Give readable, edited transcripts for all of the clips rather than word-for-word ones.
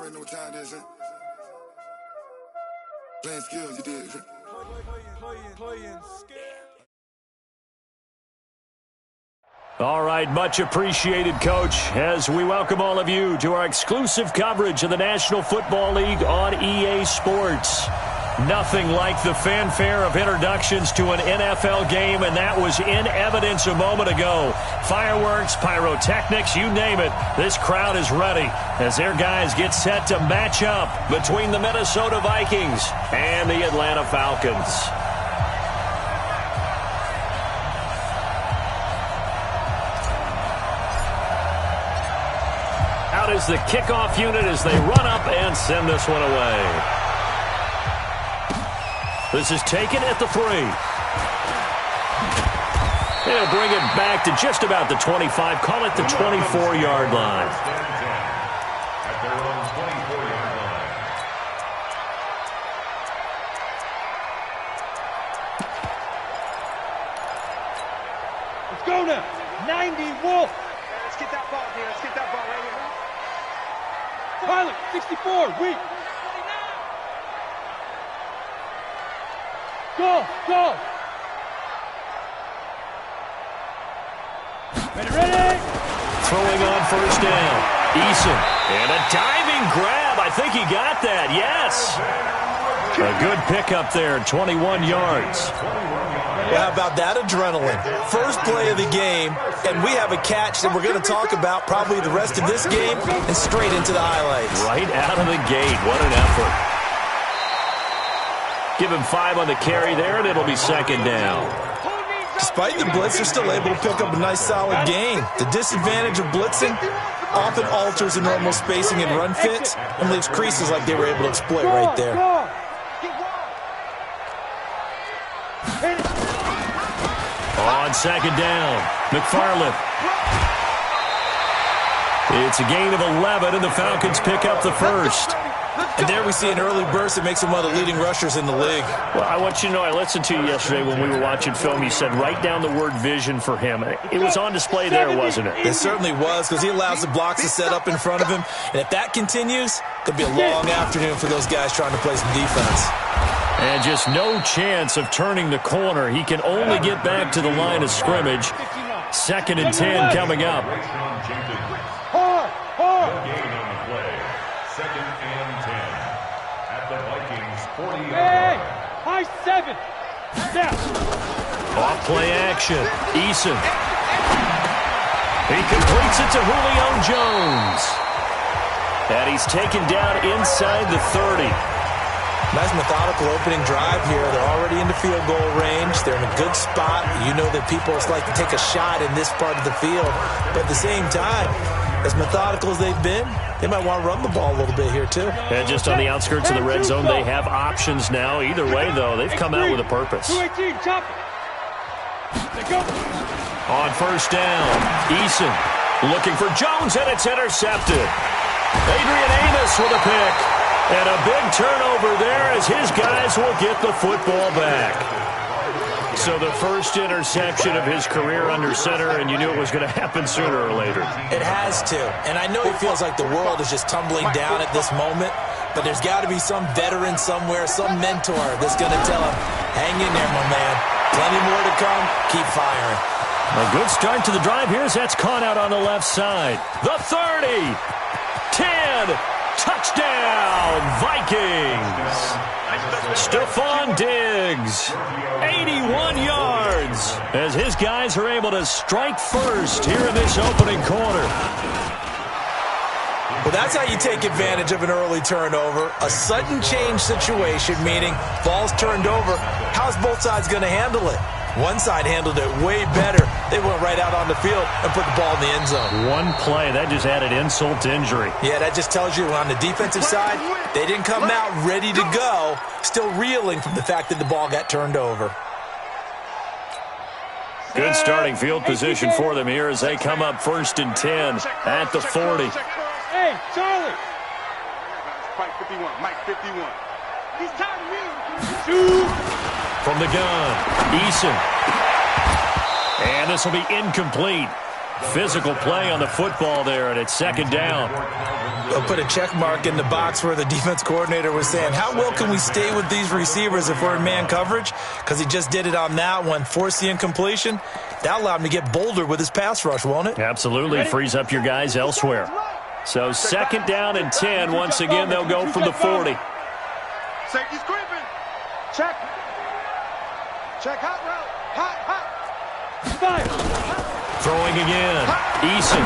already know what time it is, huh? Playing skills, you did. Playing skills. All right, much appreciated, Coach, as we welcome all of you to our exclusive coverage of the National Football League on EA Sports. Nothing like the fanfare of introductions to an NFL game, and that was in evidence a moment ago. Fireworks, pyrotechnics, you name it. This crowd is ready as their guys get set to match up between the Minnesota Vikings and the Atlanta Falcons. Out is the kickoff unit as they run up and send this one away. This is taken at the 3. They'll bring it back to just about the 25. Call it the 24-yard line. At their own 24-yard line. Let's go now. 90 Wolf. Let's get that ball here. Let's get that ball right here. Pilot, 64, weak. Go, go. Ready. Throwing on first down. Eason. And a diving grab. I think he got that. Yes. A good pickup there, 21 yards. Well, how about that adrenaline? First play of the game, and we have a catch that we're going to talk about probably the rest of this game and straight into the highlights. Right out of the gate. What an effort. Give him 5 on the carry there, and it'll be second down. Despite the blitz, they're still able to pick up a nice, solid gain. The disadvantage of blitzing often alters the normal spacing and run fits and leaves creases like they were able to exploit right there. On second down, McFarland. It's a gain of 11, and the Falcons pick up the first. And there we see an early burst that makes him one of the leading rushers in the league. Well, I want you to know, I listened to you yesterday when we were watching film. You said write down the word vision for him. It was on display there, wasn't it? It certainly was, because he allows the blocks to set up in front of him. And if that continues, it'll be a long afternoon for those guys trying to play some defense. And just no chance of turning the corner. He can only get back to the line of scrimmage. 2nd and 10 coming up. High 7. Step. Off play action. Eason. He completes it to Julio Jones. And he's taken down inside the 30. Nice methodical opening drive here. They're already into field goal range. They're in a good spot. You know that people like to take a shot in this part of the field. But at the same time, as methodical as they've been, they might want to run the ball a little bit here too. And just on the outskirts of the red zone, they have options now. Either way, though, they've come out with a purpose. 218, chop it. Go. On first down, Eason looking for Jones, and it's intercepted. Adrian Amos with a pick. And a big turnover there as his guys will get the football back. So the first interception of his career under center, and you knew it was going to happen sooner or later. It has to. And I know it feels like the world is just tumbling down at this moment, but there's got to be some veteran somewhere, some mentor that's going to tell him, hang in there, my man. Plenty more to come. Keep firing. A good start to the drive here as that's caught out on the left side. The 30, 10, touchdown, Vikings. Stephon Diggs, 81 yards, as his guys are able to strike first here in this opening quarter. Well, that's how you take advantage of an early turnover. A sudden change situation, meaning ball's turned over. How's both sides going to handle it? One side handled it way better. They went right out on the field and put the ball in the end zone. One play, that just added insult to injury. Yeah, that just tells you on the defensive side, they didn't come out ready to go, still reeling from the fact that the ball got turned over. Good starting field position for them here as they come up 1st and 10 at the 40. Hey, Charlie. Mike 51, Mike 51. He's tired of me. From the gun, Eason. And this will be incomplete. Physical play on the football there, and it's 2nd down. They'll put a check mark in the box where the defense coordinator was saying, how well can we stay with these receivers if we're in man coverage? Because he just did it on that one, forced the incompletion. That allowed him to get bolder with his pass rush, won't it? Absolutely. Frees up your guys elsewhere. So 2nd down and 10. Once again, they'll go from the 40. Safety's creeping. Check. Check hot route. Hot. Fire. Throwing again. Eason.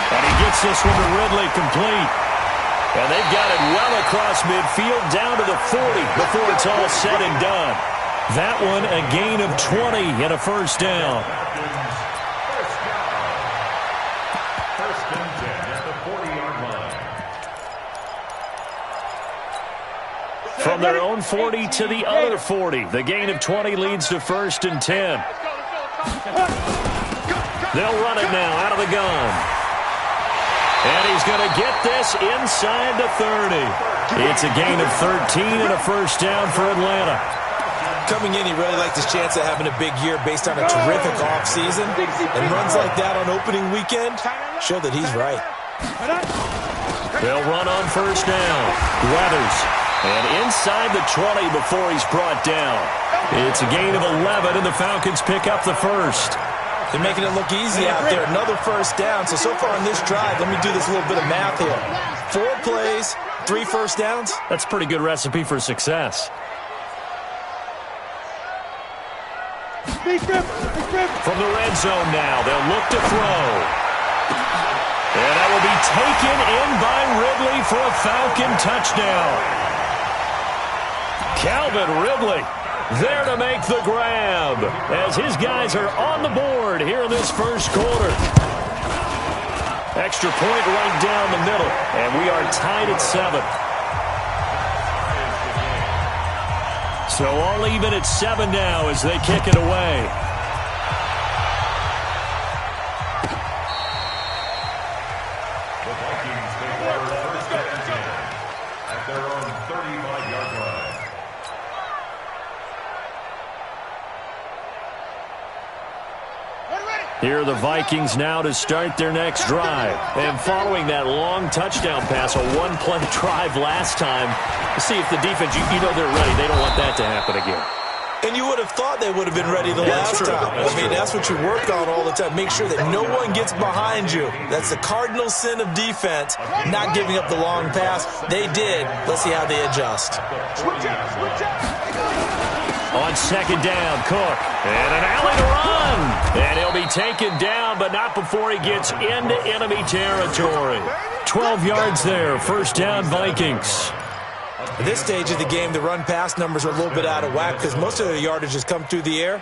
And he gets this one to Ridley complete. And they've got it well across midfield down to the 40 before it's all said and done. That one a gain of 20 and a first down. First and 10 at the 40-yard line. From their own 40 to the other 40. The gain of 20 leads to 1st and 10. They'll run it now out of the gun. And he's going to get this inside the 30. It's a gain of 13 and a first down for Atlanta. Coming in, he really liked his chance of having a big year based on a terrific offseason. And runs like that on opening weekend show that he's right. They'll run on first down. Weathers. And inside the 20 before he's brought down. It's a gain of 11, and the Falcons pick up the first. They're making it look easy out there. Another first down. So far on this drive, let me do this little bit of math here. 4 plays, 3 first downs. That's a pretty good recipe for success. From the red zone now, they'll look to throw. And that will be taken in by Ridley for a Falcon touchdown. Calvin Ridley there to make the grab as his guys are on the board here in this first quarter. Extra point right down the middle, and we are tied at 7. So all even at 7 now as they kick it away. The Vikings take over first and 10 at their own 35-yard line. Here are the Vikings now to start their next drive. And following that long touchdown pass, a one-play drive last time, to see if the defense, you know they're ready. They don't want that to happen again. And you would have thought they would have been ready the last time. That's what you work on all the time. Make sure that no one gets behind you. That's the cardinal sin of defense, not giving up the long pass. They did. Let's see how they adjust. On 2nd down, Cook. And an alley to run. And he'll be taken down, but not before he gets into enemy territory. 12 yards there. First down, Vikings. At this stage of the game, the run-pass numbers are a little bit out of whack because most of their yardage has come through the air.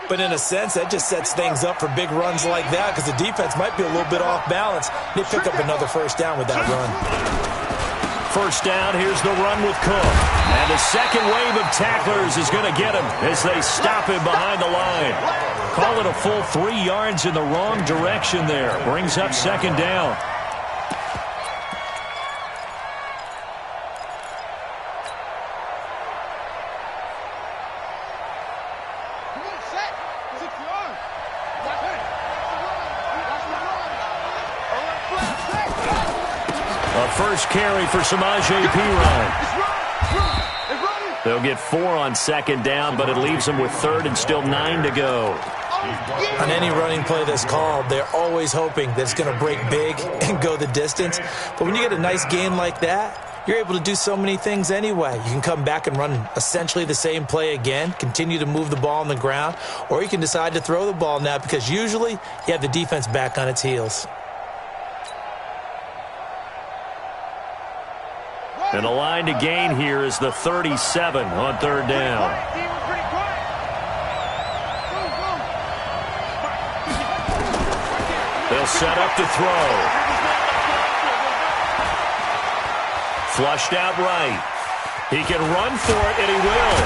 But in a sense, that just sets things up for big runs like that because the defense might be a little bit off balance. They pick up another first down with that run. First down, here's the run with Cook. And the second wave of tacklers is going to get him as they stop him behind the line. Call it a full 3 yards in the wrong direction there. Brings up 2nd down. First carry for Samaje Perine. They'll get 4 on 2nd down, but it leaves them with 3rd and still 9 to go. On any running play that's called, they're always hoping that it's going to break big and go the distance. But when you get a nice gain like that, you're able to do so many things anyway. You can come back and run essentially the same play again, continue to move the ball on the ground, or you can decide to throw the ball now because usually you have the defense back on its heels. And the line to gain here is the 37 on 3rd down. They'll set up to throw. Flushed out right. He can run for it, and he will.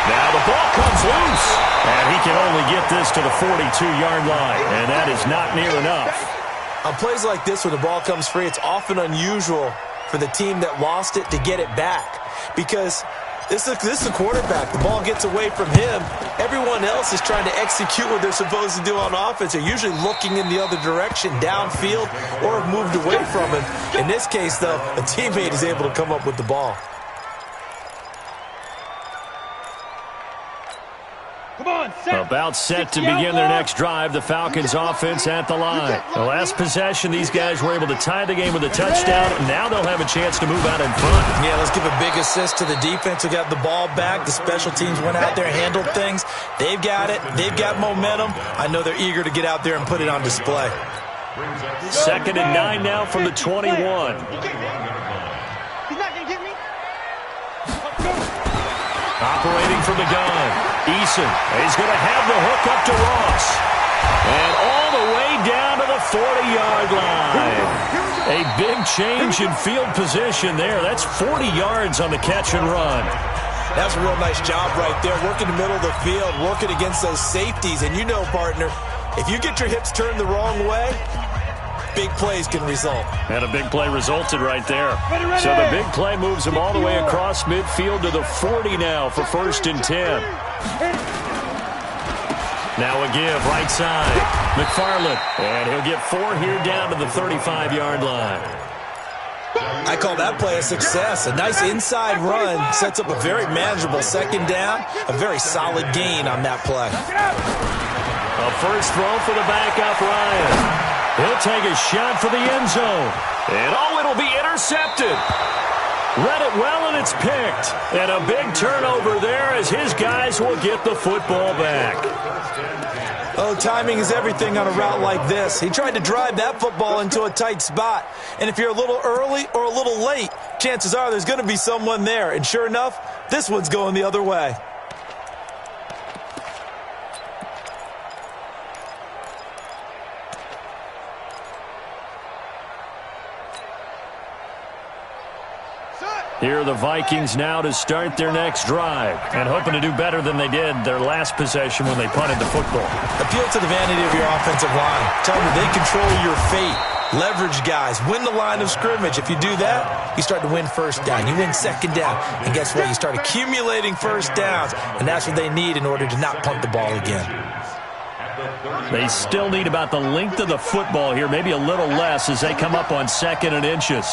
Now the ball comes loose. And he can only get this to the 42-yard line. And that is not near enough. On plays like this where the ball comes free, it's often unusual for the team that lost it to get it back because This is a quarterback. The ball gets away from him. Everyone else is trying to execute what they're supposed to do on offense. They're usually looking in the other direction, downfield, or have moved away from him. In this case, though, a teammate is able to come up with the ball. About set to begin their next drive. The Falcons offense at the line. The last possession, these guys were able to tie the game with a touchdown. Now they'll have a chance to move out in front. Yeah, let's give a big assist to the defense who got the ball back. The special teams went out there, handled things. They've got it. They've got momentum. I know they're eager to get out there and put it on display. 2nd and 9 now from the 21. He's not going to get me. Operating from the gun. Eason. He's going to have the hook up to Ross. And all the way down to the 40-yard line. A big change in field position there. That's 40 yards on the catch and run. That's a real nice job right there. Working the middle of the field, working against those safeties. And you know, partner, if you get your hips turned the wrong way, big plays can result. And a big play resulted right there. So the big play moves him all the way across midfield to the 40 now for 1st and 10. Now a give, right side. McFarland. And he'll get 4 here down to the 35-yard line. I call that play a success. A nice inside run sets up a very manageable 2nd down. A very solid gain on that play. A first throw for the backup, Ryan. He'll take a shot for the end zone. And it'll be intercepted. Read it well, and it's picked. And a big turnover there as his guys will get the football back. Oh, timing is everything on a route like this. He tried to drive that football into a tight spot. And if you're a little early or a little late, chances are there's going to be someone there. And sure enough, this one's going the other way. Here are the Vikings now to start their next drive and hoping to do better than they did their last possession when they punted the football. Appeal to the vanity of your offensive line. Tell them they control your fate. Leverage guys. Win the line of scrimmage. If you do that, you start to win 1st down. You win 2nd down. And guess what? You start accumulating 1st downs. And that's what they need in order to not punt the ball again. They still need about the length of the football here, maybe a little less as they come up on 2nd and inches.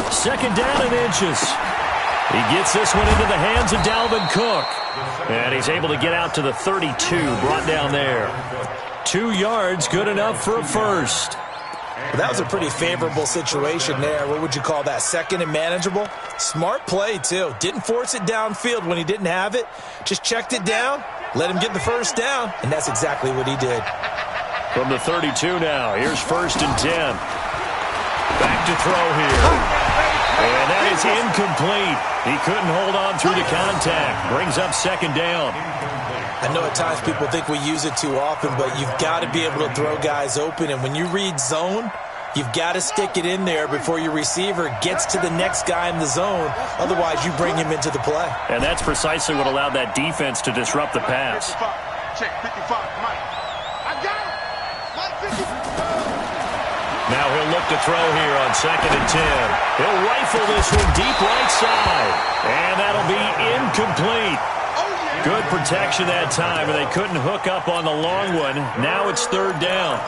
2nd down and inches. He gets this one into the hands of Dalvin Cook. And he's able to get out to the 32, brought down there. 2 yards, good enough for a first. Well, that was a pretty favorable situation there. What would you call that? 2nd and manageable? Smart play, too. Didn't force it downfield when he didn't have it. Just checked it down, let him get the 1st down, and that's exactly what he did. From the 32 now, here's 1st and 10. Back to throw here. And that is incomplete. He couldn't hold on through the contact. Brings up 2nd down. I know at times people think we use it too often, but you've got to be able to throw guys open. And when you read zone, you've got to stick it in there before your receiver gets to the next guy in the zone. Otherwise, you bring him into the play. And that's precisely what allowed that defense to disrupt the pass. Check 55, Mike. I got it. Mike 55. Now he'll look to throw here on 2nd and 10. He'll rifle this one deep right side. And that'll be incomplete. Good protection that time, and they couldn't hook up on the long one. Now it's 3rd down.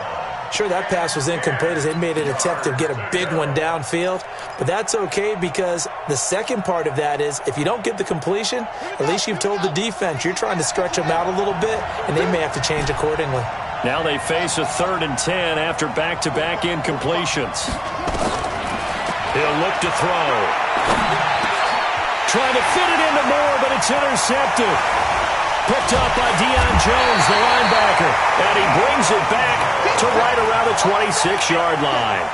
Sure, that pass was incomplete as they made an attempt to get a big one downfield. But that's okay because the second part of that is if you don't get the completion, at least you've told the defense you're trying to stretch them out a little bit, and they may have to change accordingly. Now they face a 3rd and 10 after back-to-back incompletions. He'll look to throw. Trying to fit it into Moore, but it's intercepted. Picked up by Deion Jones, the linebacker. And he brings it back to right around the 26-yard line.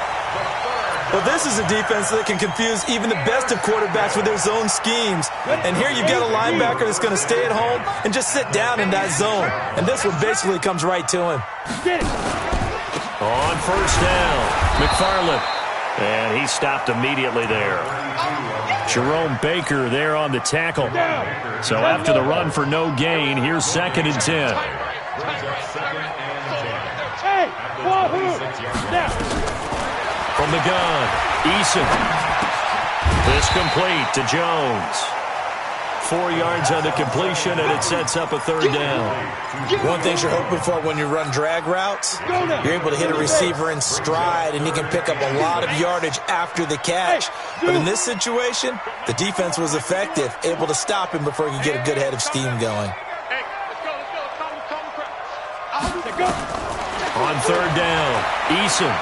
Well, this is a defense that can confuse even the best of quarterbacks with their zone schemes. And here you've got a linebacker that's going to stay at home and just sit down in that zone. And this one basically comes right to him. On 1st down, McFarland. And he stopped immediately there. Jerome Baker there on the tackle. So after the run for no gain, here's 2nd and 10. From the gun, Eason. This complete to Jones. 4 yards on the completion, and it sets up a third down. One thing you're hoping for when you run drag routes, you're able to hit a receiver in stride, and he can pick up a lot of yardage after the catch. But in this situation, the defense was effective, able to stop him before he could get a good head of steam going. On third down, Eason.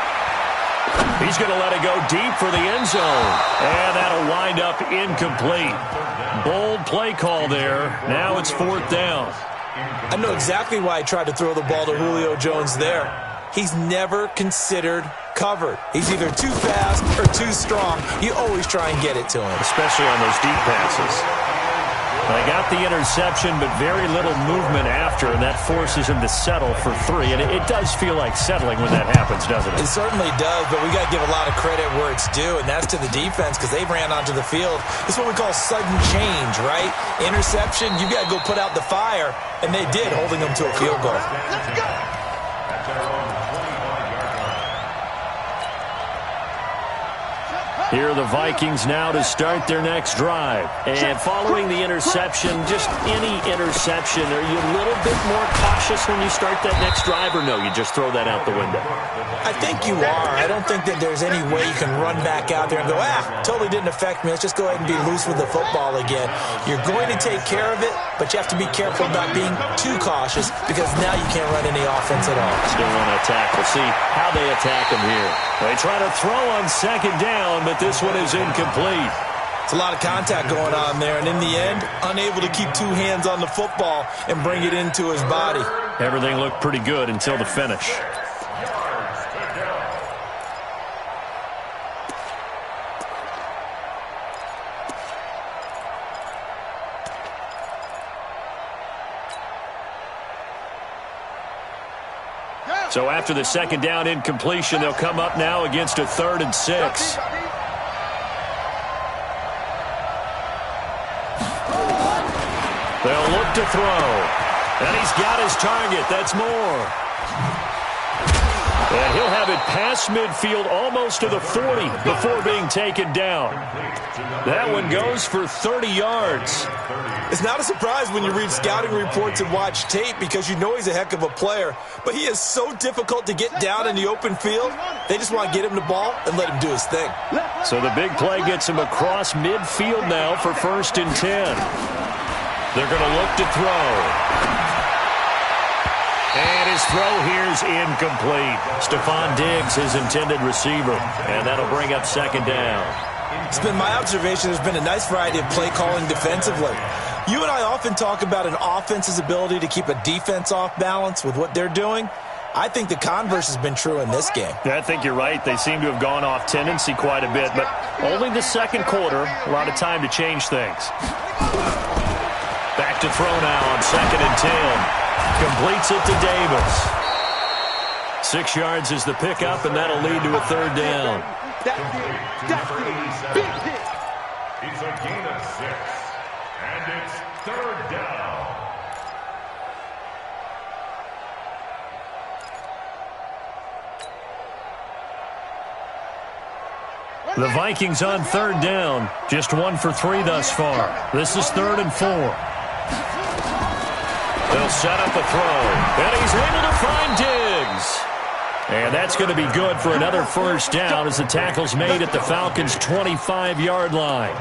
He's going to let it go deep for the end zone. And that'll wind up incomplete. Bold play call there. Now it's fourth down. I know exactly why he tried to throw the ball to Julio Jones there. He's never considered covered. He's either too fast or too strong. You always try and get it to him. Especially on those deep passes. They got the interception, but very little movement after, and that forces him to settle for 3. And it does feel like settling when that happens, doesn't it? It certainly does, but we got to give a lot of credit where it's due, and that's to the defense because they ran onto the field. This is what we call sudden change, right? Interception, you got to go put out the fire, and they did, holding them to a field goal. Let's go. Here are the Vikings now to start their next drive. And following the interception, just any interception, are you a little bit more cautious when you start that next drive, or no, you just throw that out the window? I think you are. I don't think that there's any way you can run back out there and go, totally didn't affect me. Let's just go ahead and be loose with the football again. You're going to take care of it, but you have to be careful about being too cautious because now you can't run any offense at all. Still want to attack. We'll see how they attack him here. They try to throw on second down, but this one is incomplete. It's a lot of contact going on there, and in the end, unable to keep 2 hands on the football and bring it into his body. Everything looked pretty good until the finish. So after the second down incompletion, they'll come up now against a 3rd and 6. They'll look to throw. And he's got his target. That's Moore. And he'll have it past midfield almost to the 40 before being taken down. That one goes for 30 yards. It's not a surprise when you read scouting reports and watch tape because you know he's a heck of a player. But he is so difficult to get down in the open field. They just want to get him the ball and let him do his thing. So the big play gets him across midfield now for 1st and 10. They're going to look to throw. And his throw here's incomplete. Stephon Diggs, his intended receiver. And that'll bring up 2nd down. It's been my observation there's been a nice variety of play calling defensively. You and I often talk about an offense's ability to keep a defense off balance with what they're doing. I think the converse has been true in this game. Yeah, I think you're right. They seem to have gone off tendency quite a bit, but only the second quarter, a lot of time to change things. Back to throw now on 2nd and 10. Completes it to Davis. 6 yards is the pickup, and that'll lead to a 3rd down. It's a gain of 6, and it's 3rd down. The Vikings on 3rd down. Just 1 for 3 thus far. This is 3rd and 4. They'll set up a throw. And he's able to find Diggs. And that's going to be good for another 1st down as the tackle's made at the Falcons' 25-yard line.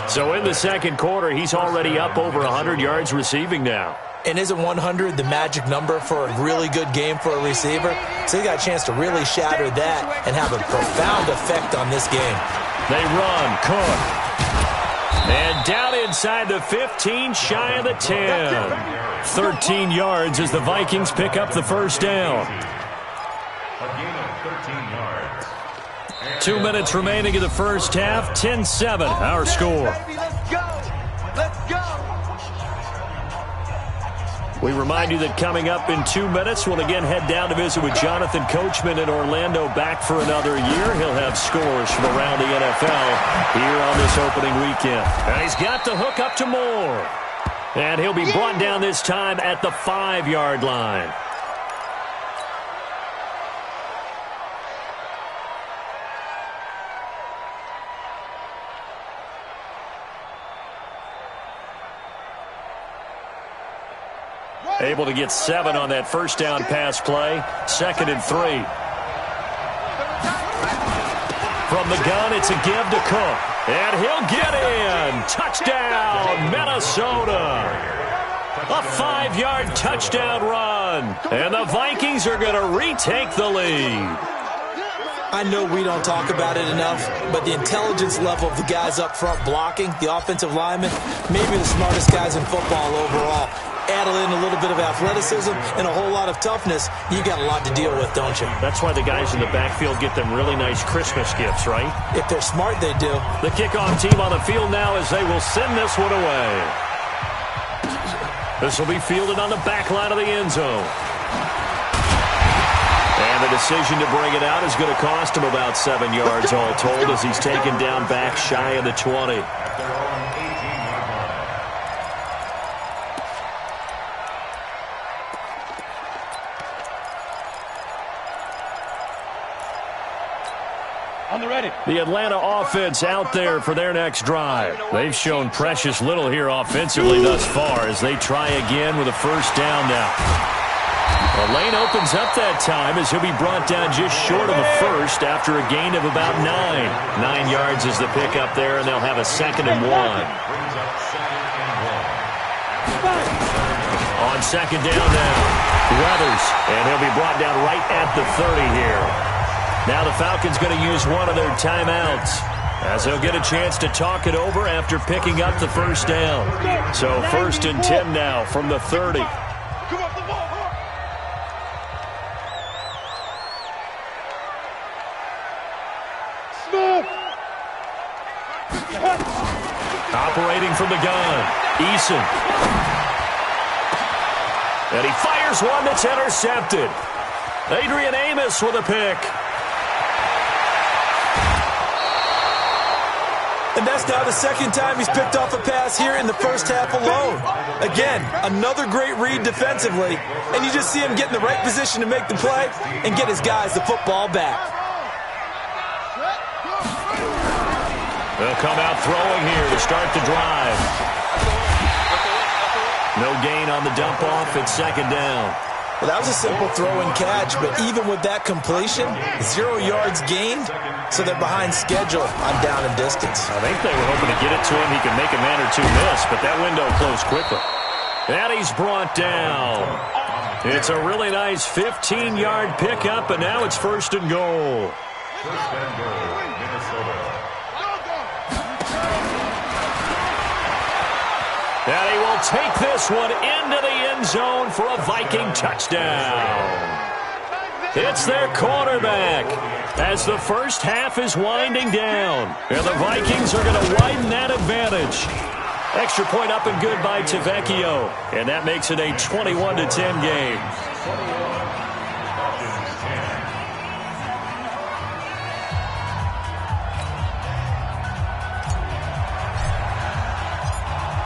So in the second quarter, he's already up over 100 yards receiving now. And isn't 100 the magic number for a really good game for a receiver? So he got a chance to really shatter that and have a profound effect on this game. They run. Cook. And down inside the 15, shy of the 10. 13 yards as the Vikings pick up the 1st down. A gain of 13 yards. 2 minutes remaining in the first half. 10-7, our score. Let's go. Let's go. We remind you that coming up in 2 minutes, we'll again head down to visit with Jonathan Coachman in Orlando, back for another year. He'll have scores from around the NFL here on this opening weekend. And he's got the hook up to Moore. And he'll be brought down this time at the 5-yard line. Able to get 7 on that first down pass play. 2nd and 3. From the gun, it's a give to Cook. And he'll get in. Touchdown, Minnesota. A 5-yard touchdown run. And the Vikings are going to retake the lead. I know we don't talk about it enough, but the intelligence level of the guys up front blocking, the offensive linemen, maybe the smartest guys in football overall. Add in a little bit of athleticism and a whole lot of toughness, you got a lot to deal with, don't you? That's why the guys in the backfield get them really nice Christmas gifts, right? If they're smart, they do. The kickoff team on the field now as they will send this one away. This will be fielded on the back line of the end zone. And the decision to bring it out is going to cost him about 7 yards all told as he's taken down back shy of the 20. On the ready. The Atlanta offense out there for their next drive. They've shown precious little here offensively thus far as they try again with a first down now. The lane opens up that time as he'll be brought down just short of a first after a gain of about 9. 9 yards is the pickup there, and they'll have a 2nd and 1. On 2nd down now, Weathers, and he'll be brought down right at the 30 here. Now the Falcons going to use one of their timeouts as they'll get a chance to talk it over after picking up the first down. So 1st and 10 now from the 30. Operating from the gun, Eason. And he fires one that's intercepted. Adrian Amos with a pick. And that's now the 2nd time he's picked off a pass here in the first half alone. Again, another great read defensively, and you just see him get in the right position to make the play and get his guys the football back. They'll come out throwing here to start the drive. No gain on the dump off. It's 2nd down. Well, that was a simple throw and catch, but even with that completion, 0 yards gained, so they're behind schedule on down and distance. I think they were hoping to get it to him. He could make a man or two miss, but that window closed quickly. And he's brought down. It's a really nice 15-yard pickup, and now it's 1st and goal. 1st and goal, Minnesota. And he will take this one into the end zone for a Viking touchdown. It's their quarterback as the first half is winding down. And the Vikings are going to widen that advantage. Extra point up and good by Tavecchio. And that makes it a 21-10 game.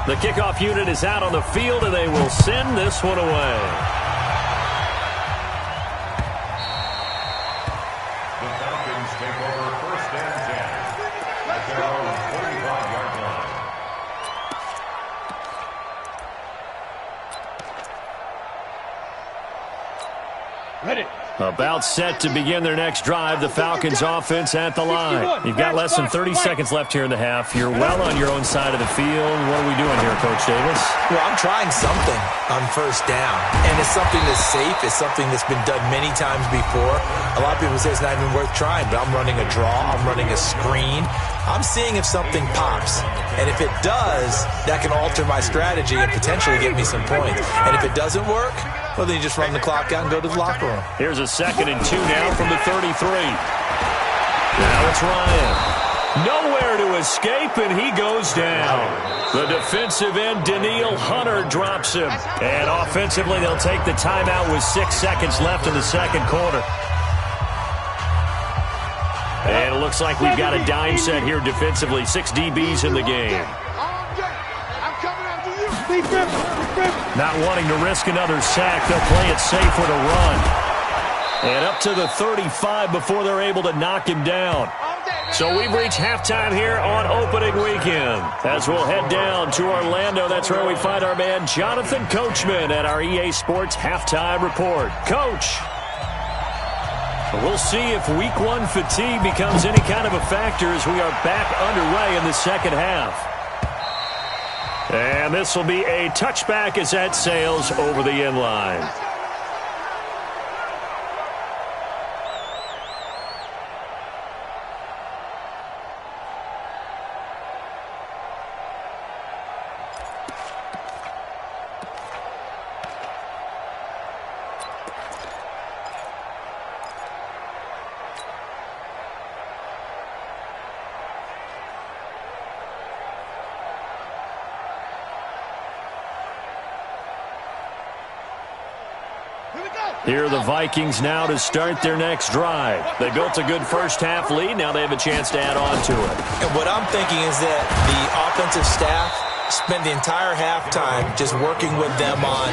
The kickoff unit is out on the field, and they will send this one away. The Falcons take over 1st and 10 at their own 45-yard line. Ready. About set to begin their next drive, the Falcons offense at the line. You've got less than 30 seconds left here in the half. You're well on your own side of the field. What are we doing here, Coach Davis? Well, I'm trying something on first down, and it's something that's safe. It's something that's been done many times before. A lot of people say it's not even worth trying, but I'm running a draw. I'm running a screen. I'm seeing if something pops, and if it does, that can alter my strategy and potentially get me some points. And if it doesn't work, well, then you just run the clock out and go to the locker room. Here's a 2nd and 2 now from the 33. Now it's Ryan. Nowhere to escape, and he goes down. The defensive end, Daniil Hunter, drops him. And offensively, they'll take the timeout with 6 seconds left in the 2nd quarter. And it looks like we've got a dime set here defensively. 6 DBs in the game. Not wanting to risk another sack, they'll play it safe with a run. And up to the 35 before they're able to knock him down. So we've reached halftime here on opening weekend. As we'll head down to Orlando, that's where we find our man Jonathan Coachman at our EA Sports Halftime Report. Coach, we'll see if Week 1 fatigue becomes any kind of a factor as we are back underway in the second half. And this will be a touchback as that sails over the end line. Here are the Vikings now to start their next drive. They built a good first-half lead. Now they have a chance to add on to it. And what I'm thinking is that the offensive staff spent the entire halftime just working with them on,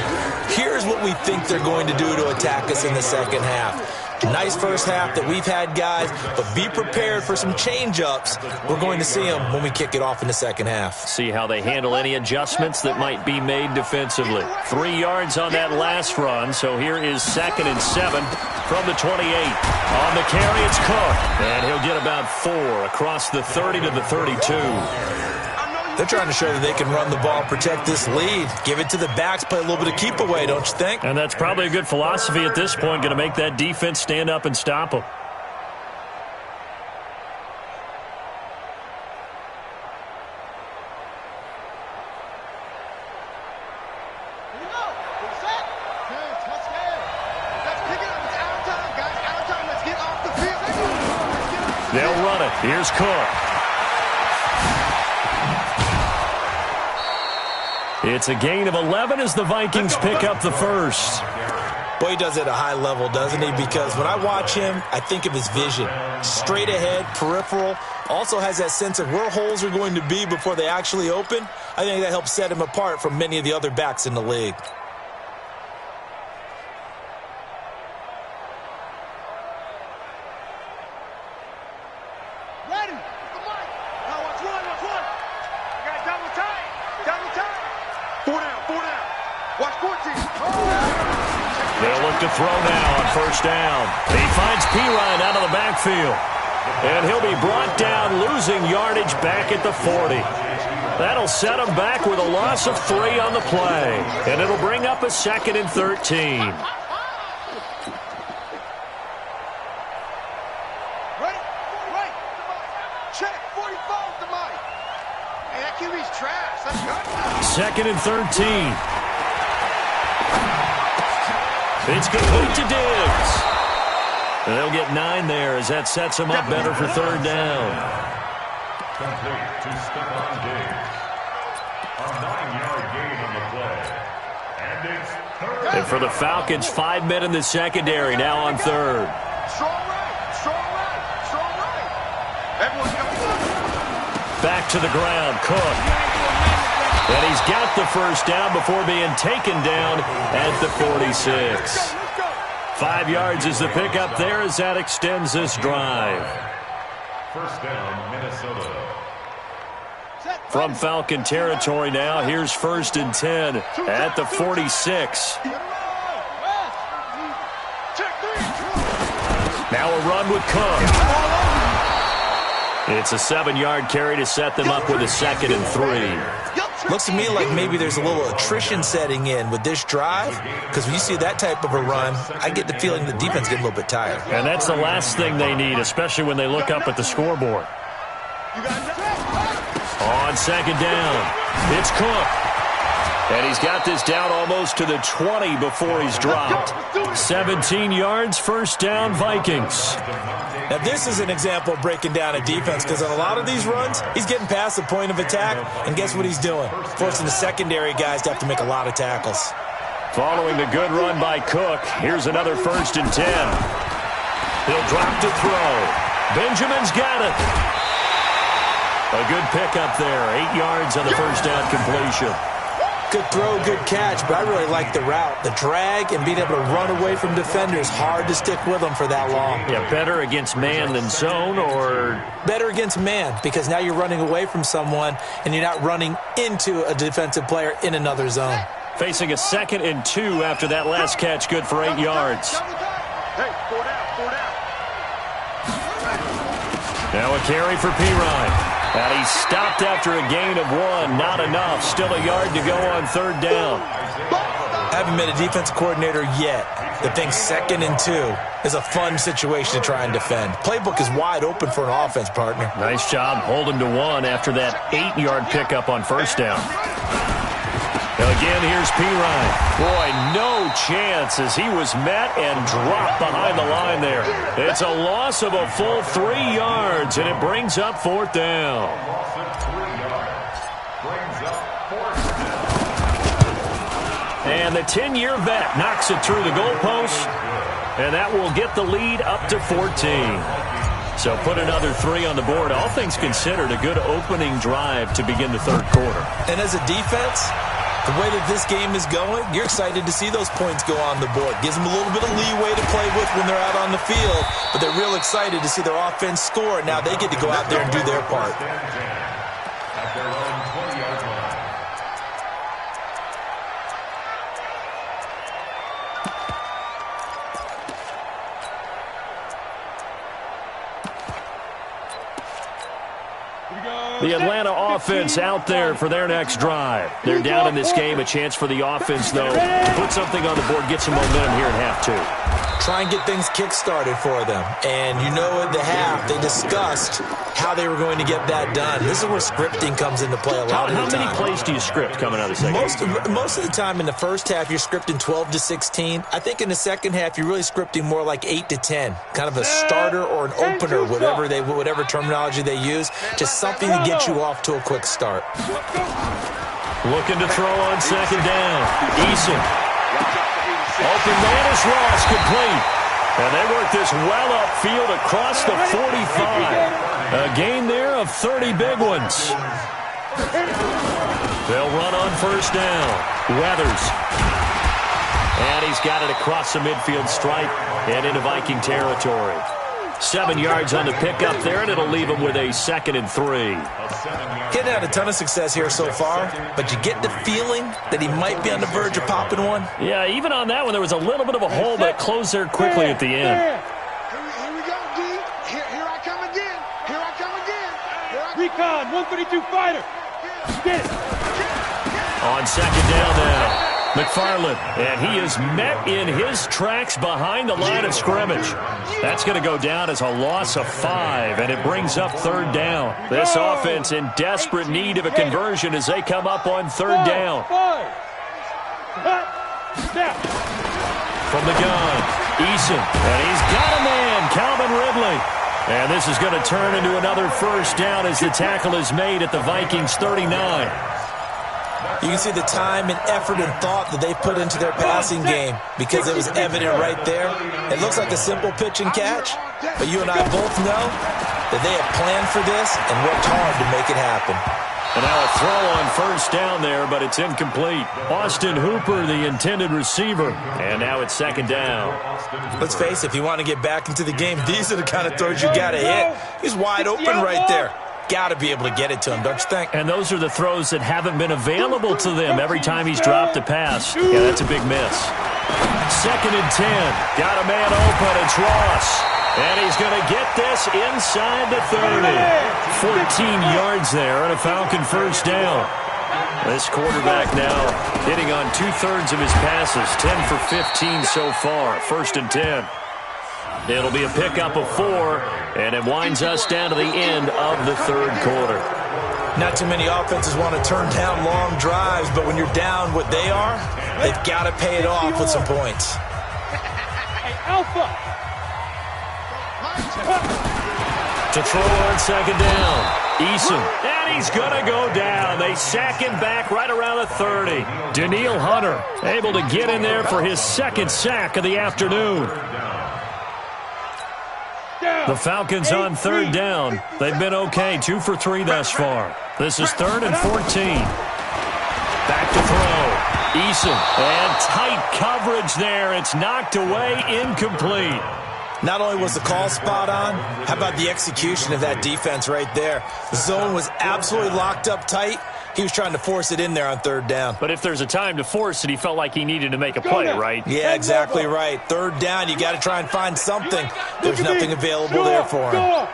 here's what we think they're going to do to attack us in the second half. Nice first half that we've had, guys, but be prepared for some change-ups. We're going to see them when we kick it off in the second half. See how they handle any adjustments that might be made defensively. 3 yards on that last run, so here is 2nd and 7 from the 28. On the carry, it's Cook, and he'll get about 4 across the 30 to the 32. They're trying to show that they can run the ball, protect this lead, give it to the backs, play a little bit of keep away, don't you think? And that's probably a good philosophy at this point, going to make that defense stand up and stop them. They'll run it. Here's Cook. It's a gain of 11 as the Vikings pick up the first. Boy, he does it at a high level, doesn't he? Because when I watch him, I think of his vision. Straight ahead, peripheral. Also has that sense of where holes are going to be before they actually open. I think that helps set him apart from many of the other backs in the league. They'll look to throw now on first down. He finds Pirine out of the backfield. And he'll be brought down, losing yardage back at the 40. That'll set him back with a loss of 3 on the play. And it'll bring up a 2nd and 13. Second and 13. It's complete to Diggs. And they'll get 9 there as that sets him up better for 3rd down. Complete to Stephon Diggs. A 9-yard gain on the play. And it's 3rd. And for the Falcons, 5 men in the secondary now on 3rd. Back to the ground, Cook. And he's got the first down before being taken down at the 46. 5 yards is the pickup there as that extends this drive. First down, Minnesota. From Falcon territory now, here's 1st and 10 at the 46. Now a run with Cook. It's a 7-yard carry to set them up with a 2nd and 3. Looks to me like maybe there's a little attrition setting in with this drive, because when you see that type of a run, I get the feeling the defense getting a little bit tired. And that's the last thing they need, especially when they look up at the scoreboard. On 2nd down, it's Cook. And he's got this down almost to the 20 before he's dropped. 17 yards, 1st down, Vikings. Now, this is an example of breaking down a defense, because on a lot of these runs, he's getting past the point of attack, and guess what he's doing? Forcing the secondary guys to have to make a lot of tackles. Following the good run by Cook, here's another 1st and 10. He'll drop to throw. Benjamin's got it. A good pickup there. 8 yards on the first down completion. Good throw, good catch, but I really like the route. The drag and being able to run away from defenders, hard to stick with them for that long. Yeah, better against man than zone, or? Better against man, because now you're running away from someone and you're not running into a defensive player in another zone. Facing a 2nd and 2 after that last catch, good for 8 yards. Hey, 4 down. Now a carry for Pirine. And he stopped after a gain of 1. Not enough. Still a yard to go on 3rd down. Haven't been a defensive coordinator yet that thinks 2nd and 2 is a fun situation to try and defend. Playbook is wide open for an offense, partner. Nice job holding to 1 after that 8-yard pickup on 1st down. Again, here's Pirine. Boy, no chance as he was met and dropped behind the line there. It's a loss of a full 3 yards, and it brings up 4th down. And the 10-year vet knocks it through the goalpost, and that will get the lead up to 14. So put another 3 on the board. All things considered, a good opening drive to begin the 3rd quarter. And as a defense, the way that this game is going, you're excited to see those points go on the board. Gives them a little bit of leeway to play with when they're out on the field, but they're real excited to see their offense score. Now they get to go out there and do their part. At their own 20-yard line. The Atlanta offense out there for their next drive. They're down in this game. A chance for the offense, though, to put something on the board, get some momentum here at half 2. Try and get things kick-started for them. And you know at the half, they discussed how they were going to get that done. This is where scripting comes into play a lot of the time. How many plays do you script coming out of the second? Most of the time in the first half, you're scripting 12 to 16. I think in the second half, you're really scripting more like 8 to 10. Kind of a starter or an opener, whatever terminology they use. Just something to get you off to a quick start. Looking to throw on 2nd down. Eason. Open man is Ross, complete. And they work this well upfield across the 45. A gain there of 30 big ones. They'll run on 1st down. Weathers. And he's got it across the midfield stripe and into Viking territory. 7 yards on the pickup there, and it'll leave him with a 2nd and 3. Getting had a ton of success here so far, but you get the feeling that he might be on the verge of popping one. Yeah, even on that one, there was a little bit of a hole, but it closed there quickly at the end. Here we go, D. Here I come again. Here I come again. Recon, 132 fighter. Get it. On 2nd down now. McFarland, and he is met in his tracks behind the line of scrimmage. That's going to go down as a loss of 5, and it brings up 3rd down. This offense in desperate need of a conversion as they come up on 3rd down. From the gun, Eason, and he's got a man, Calvin Ridley. And this is going to turn into another 1st down as the tackle is made at the Vikings 39. You can see the time and effort and thought that they put into their passing game because it was evident right there. It looks like a simple pitch and catch, but you and I both know that they have planned for this and worked hard to make it happen. And now a throw on 1st down there, but it's incomplete. Austin Hooper, the intended receiver, and now it's 2nd down. Let's face it, if you want to get back into the game, these are the kind of throws you got to hit. He's wide open right there. Got to be able to get it to him, don't you think? And those are the throws that haven't been available to them every time he's dropped a pass. Yeah, that's a big miss. 2nd and 10. Got a man open. It's Ross. And he's going to get this inside the 30. 14 yards there and a Falcon 1st down. This quarterback now hitting on 2/3 of his passes. 10 for 15 so far. 1st and 10. It'll be a pickup of 4, and it winds us down to the end of the 3rd quarter. Not too many offenses want to turn down long drives, but when you're down what they are, they've got to pay it off with some points. Hey, Alpha. To throw on 2nd down. Eason. And he's going to go down. They sack him back right around the 30. Daniil Hunter able to get in there for his 2nd sack of the afternoon. The Falcons on 3rd down. They've been okay, 2 for 3 thus far. This is 3rd and 14. Back to throw. Eason, and tight coverage there. It's knocked away, incomplete. Not only was the call spot on, how about the execution of that defense right there? The zone was absolutely locked up tight. He was trying to force it in there on third down. But if there's a time to force it, he felt like he needed to make a play, right? Yeah, exactly right. Third down, you got to try and find something. There's nothing available there for him. On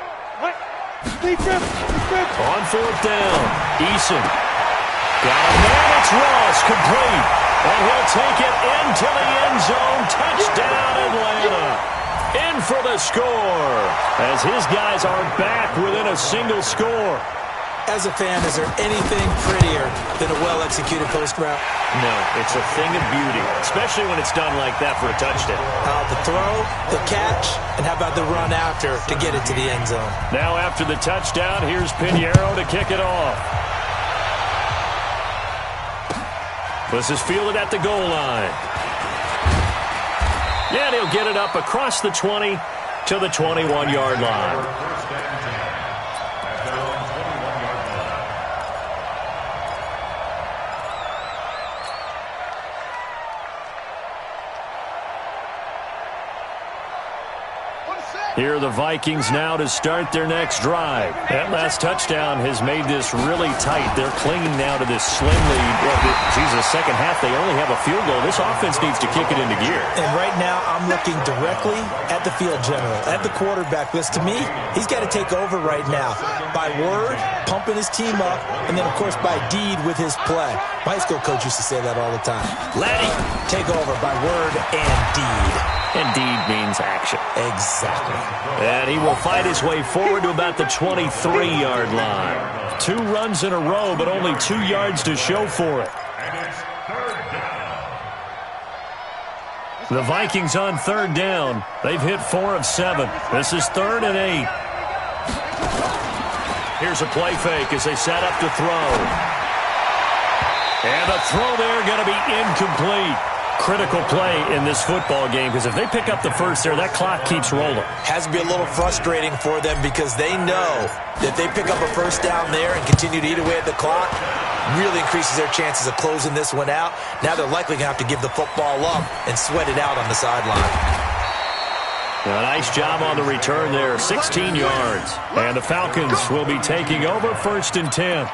fourth down, Eason. Got a man, it's Ross, complete. And he'll take it into the end zone. Touchdown, Atlanta. In for the score, as his guys are back within a single score. As a fan, is there anything prettier than a well-executed post route? No, it's a thing of beauty, especially when it's done like that for a touchdown. The throw, the catch, and how about the run after to get it to the end zone? Now after the touchdown, here's Pinheiro to kick it off. This is fielded at the goal line. And he'll get it up across the 20 to the 21-yard line. Here are the Vikings now to start their next drive. That last touchdown has made this really tight. They're clinging now to this slim lead. The second half, they only have a field goal. This offense needs to kick it into gear. And right now, I'm looking directly at the field general, at the quarterback. Because to me, he's got to take over right now. By word, pumping his team up, and then, of course, by deed with his play. My high school coach used to say that all the time. Laddie, take over by word and deed. And deed means action. Exactly. And he will fight his way forward to about the 23-yard line. 2 runs in a row, but only 2 yards to show for it. And it's third down. The Vikings on third down. They've hit 4 of 7. This is 3rd and 8. Here's a play fake as they set up to throw. And the throw there going to be incomplete. Critical play in this football game, because if they pick up the first there, that clock keeps rolling. Has to be a little frustrating for them because they know that they pick up a first down there and continue to eat away at the clock, really increases their chances of closing this one out. Now they're likely going to have to give the football up and sweat it out on the sideline. A nice job on the return there, 16 yards. And the Falcons will be taking over 1st and 10.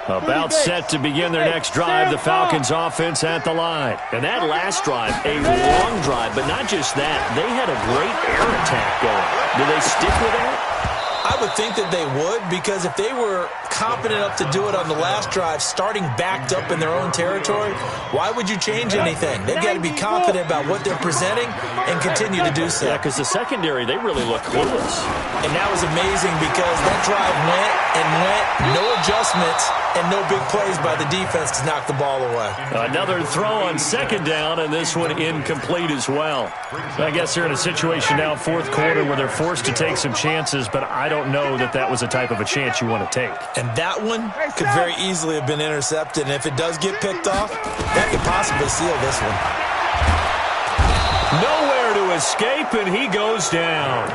About set to begin their next drive, the Falcons offense at the line. And that last drive, a long drive, but not just that. They had a great air attack going. Do they stick with that? I would think that they would, because if they were confident enough to do it on the last drive, starting backed up in their own territory, why would you change anything? They've got to be confident about what they're presenting and continue to do so. Yeah, because the secondary, they really look clueless. And that was amazing because that drive went and went, no adjustments, and no big plays by the defense to knock the ball away. Another throw on 2nd down, and this one incomplete as well. I guess they're in a situation now, 4th quarter, where they're forced to take some chances, but I don't know that that was the type of a chance you want to take. And that one could very easily have been intercepted, and if it does get picked off, that could possibly seal this one. Nowhere to escape, and he goes down.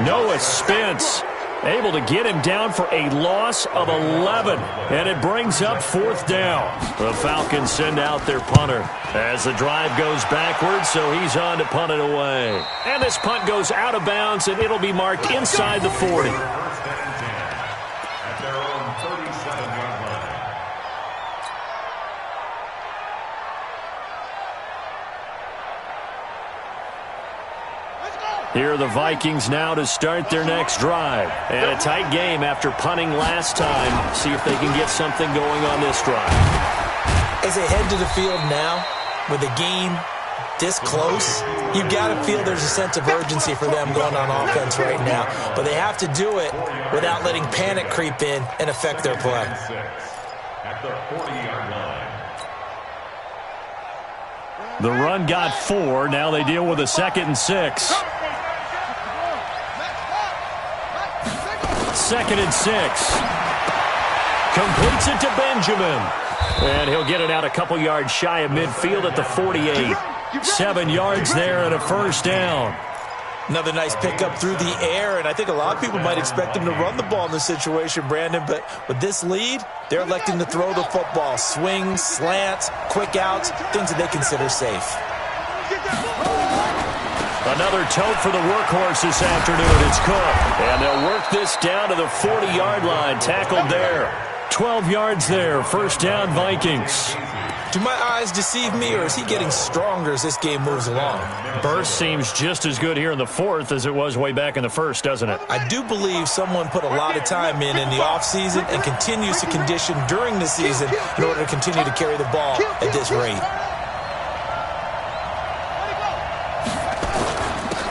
Noah Spence able to get him down for a loss of 11, and it brings up 4th down. The Falcons send out their punter as the drive goes backwards, so he's on to punt it away. And this punt goes out of bounds, and it'll be marked inside the 40. At their own 37-yard line. Here are the Vikings now to start their next drive. And a tight game after punting last time. See if they can get something going on this drive. As they head to the field now, with the game this close, you've got to feel there's a sense of urgency for them going on offense right now. But they have to do it without letting panic creep in and affect their play. At the 40-yard line. The run got 4. Now they deal with a 2nd and 6. 2nd and 6. Completes it to Benjamin. And he'll get it out a couple yards shy of midfield at the 48. 7 yards there and a 1st down. Another nice pickup through the air, and I think a lot of people might expect him to run the ball in this situation, Brandon, but with this lead, they're electing to throw the football. Swings, slants, quick outs, things that they consider safe. Another tote for the workhorse this afternoon. It's Cook. And they'll work this down to the 40-yard line. Tackled there. 12 yards there. First down, Vikings. Do my eyes deceive me, or is he getting stronger as this game moves along? Burst seems just as good here in the fourth as it was way back in the first, doesn't it? I do believe someone put a lot of time in the offseason and continues to condition during the season in order to continue to carry the ball at this rate.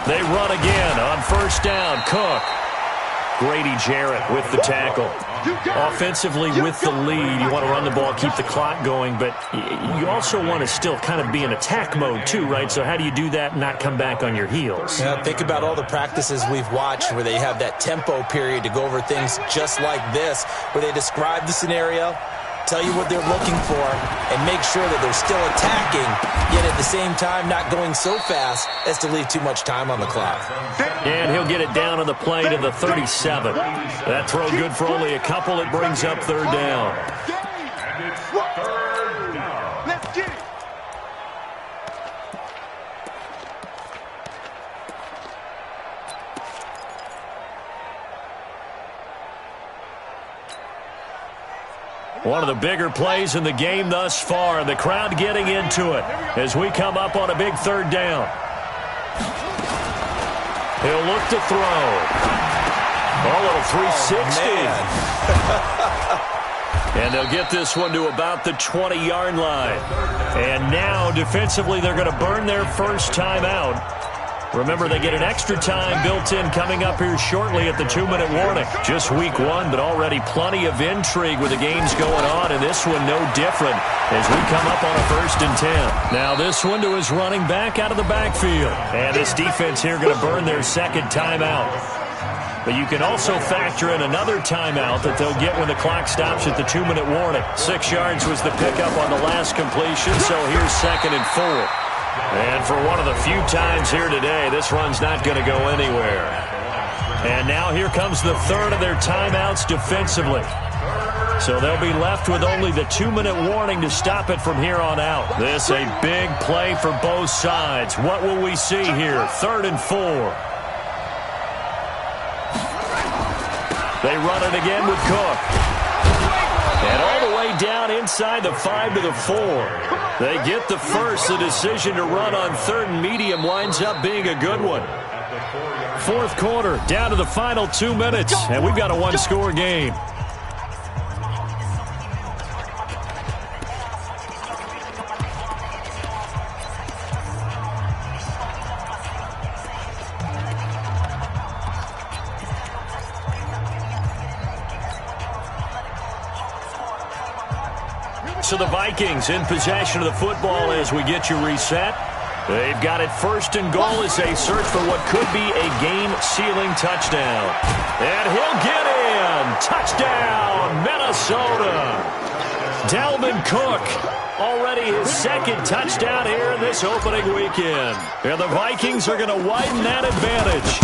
They run again on first down. Cook. Grady Jarrett with the tackle. Offensively with the lead, you want to run the ball, keep the clock going, but you also want to still kind of be in attack mode too, right? So how do you do that and not come back on your heels? Yeah, think about all the practices we've watched where they have that tempo period to go over things just like this, where they describe the scenario, tell you what they're looking for, and make sure that they're still attacking, yet at the same time not going so fast as to leave too much time on the clock. And he'll get it down on the play to the 37. That throw good for only a couple. It brings up third down. And it's third down. Let's get it. One of the bigger plays in the game thus far, and the crowd getting into it as we come up on a big third down. He'll look to throw. A little 360. And they'll get this one to about the 20-yard line. And now, defensively, they're going to burn their first time out. Remember, they get an extra time built in coming up here shortly at the 2-minute warning. Just week one, but already plenty of intrigue with the games going on, and this one no different as we come up on a 1st and 10. Now this one to his running back out of the backfield. And this defense here going to burn their second timeout. But you can also factor in another timeout that they'll get when the clock stops at the 2-minute warning. 6 yards was the pickup on the last completion, so here's 2nd and 4. And for one of the few times here today, this run's not going to go anywhere. And now here comes the third of their timeouts defensively. So they'll be left with only the 2-minute warning to stop it from here on out. This a big play for both sides. What will we see here? 3rd and 4. They run it again with Cook. And all the way down inside the 5 to the 4. They get the first. The decision to run on 3rd and medium winds up being a good one. 4th quarter, down to the final 2 minutes, and we've got a one-score game. So the Vikings in possession of the football as we get you reset. They've got it 1st and goal as they search for what could be a game-sealing touchdown. And he'll get in. Touchdown, Minnesota. Dalvin Cook, already his 2nd touchdown here in this opening weekend. And the Vikings are going to widen that advantage.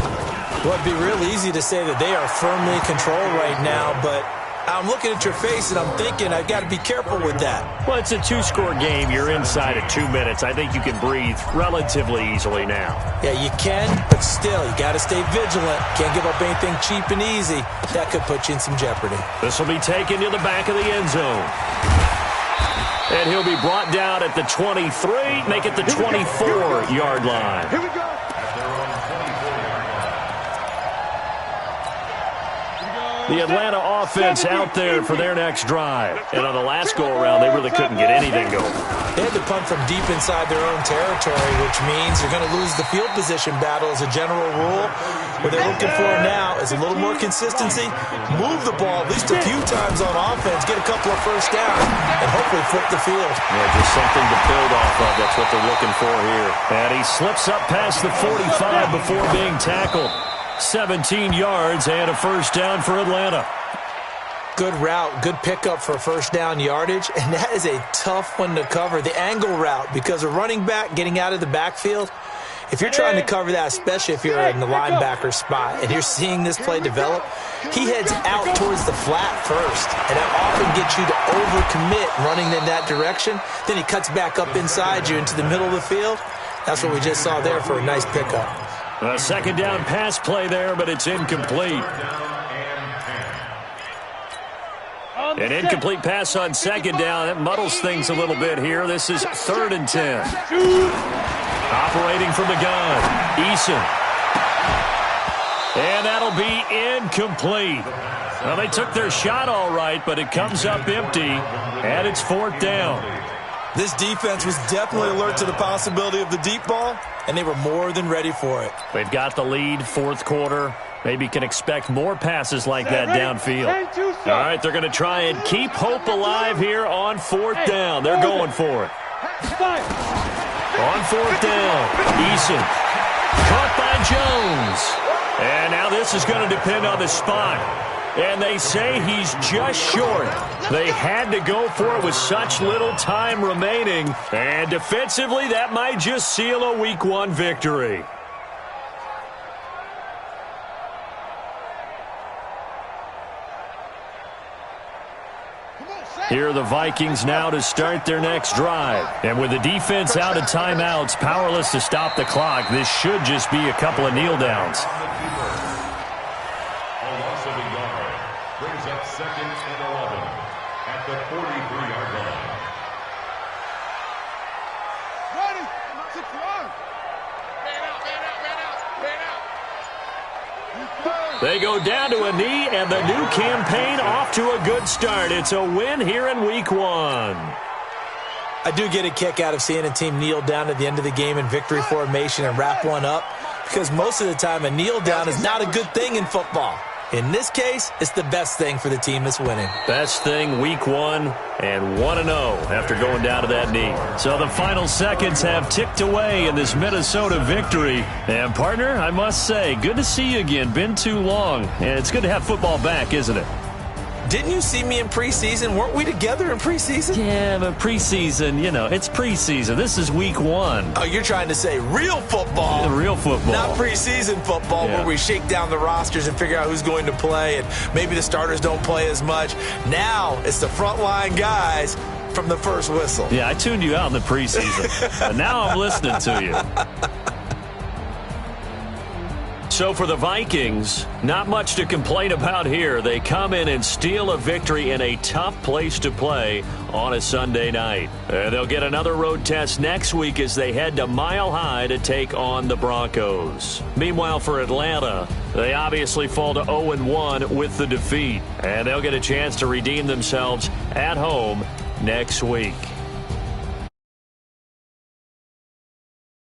Well, it'd be real easy to say that they are firmly in control right now, but I'm looking at your face and I'm thinking I've got to be careful with that. Well, it's a 2-score game. You're inside of 2 minutes. I think you can breathe relatively easily now. Yeah, you can, but still, you got to stay vigilant. Can't give up anything cheap and easy. That could put you in some jeopardy. This will be taken to the back of the end zone. And he'll be brought down at the 23, make it the 24-yard line. Here we go. The Atlanta offense out there for their next drive. And on the last go-around, they really couldn't get anything going. They had to punt from deep inside their own territory, which means you're going to lose the field position battle as a general rule. What they're looking for now is a little more consistency, move the ball at least a few times on offense, get a couple of first downs, and hopefully flip the field. Yeah, just something to build off of. That's what they're looking for here. And he slips up past the 45 before being tackled. 17 yards and a first down for Atlanta. Good route, good pickup for first down yardage, and that is a tough one to cover, the angle route, because a running back getting out of the backfield, If you're trying to cover that, especially if you're in the linebacker spot, and you're seeing this play develop, he heads out towards the flat first, and that often gets you to overcommit running in that direction. Then he cuts back up inside you into the middle of the field. That's what we just saw there for a nice pickup. A second down pass play there, but it's incomplete. An incomplete pass on second down. That muddles things a little bit here. This is 3rd and 10. Operating from the gun, Eason. And that'll be incomplete. Well, they took their shot all right, but it comes up empty, and it's 4th down. This defense was definitely alert to the possibility of the deep ball, and they were more than ready for it. They've got the lead, 4th quarter. Maybe can expect more passes like that downfield. All right, they're going to try and keep hope alive here on 4th down. They're going for it. On 4th down, Eason. Caught by Jones. And now this is going to depend on the spot. And they say he's just short. They had to go for it with such little time remaining. And defensively, that might just seal a Week 1 victory. Here are the Vikings now to start their next drive. And with the defense out of timeouts, powerless to stop the clock, this should just be a couple of kneel downs. A loss of a yard brings up 2nd and 11 at the 43-yard line. Ready? 6 yards. Man out, man out, man out, man out. They go down to a knee, and the new campaign off to a good start. It's a win here in Week 1. I do get a kick out of seeing a team kneel down at the end of the game in victory formation and wrap one up, because most of the time a kneel down is not a good thing in football. In this case, it's the best thing for the team that's winning. Best thing Week 1 and 1-0 after going down to that knee. So the final seconds have ticked away in this Minnesota victory. And, partner, I must say, good to see you again. Been too long. And it's good to have football back, isn't it? Didn't you see me in preseason? Weren't we together in preseason? Yeah, but preseason, you know, it's preseason. This is Week 1. Oh, you're trying to say real football. Real football. Not preseason football where we shake down the rosters and figure out who's going to play, and maybe the starters don't play as much. Now it's the frontline guys from the first whistle. Yeah, I tuned you out in the preseason. But now I'm listening to you. So for the Vikings, not much to complain about here. They come in and steal a victory in a tough place to play on a Sunday night. They'll get another road test next week as they head to Mile High to take on the Broncos. Meanwhile, for Atlanta, they obviously fall to 0-1 with the defeat, and they'll get a chance to redeem themselves at home next week.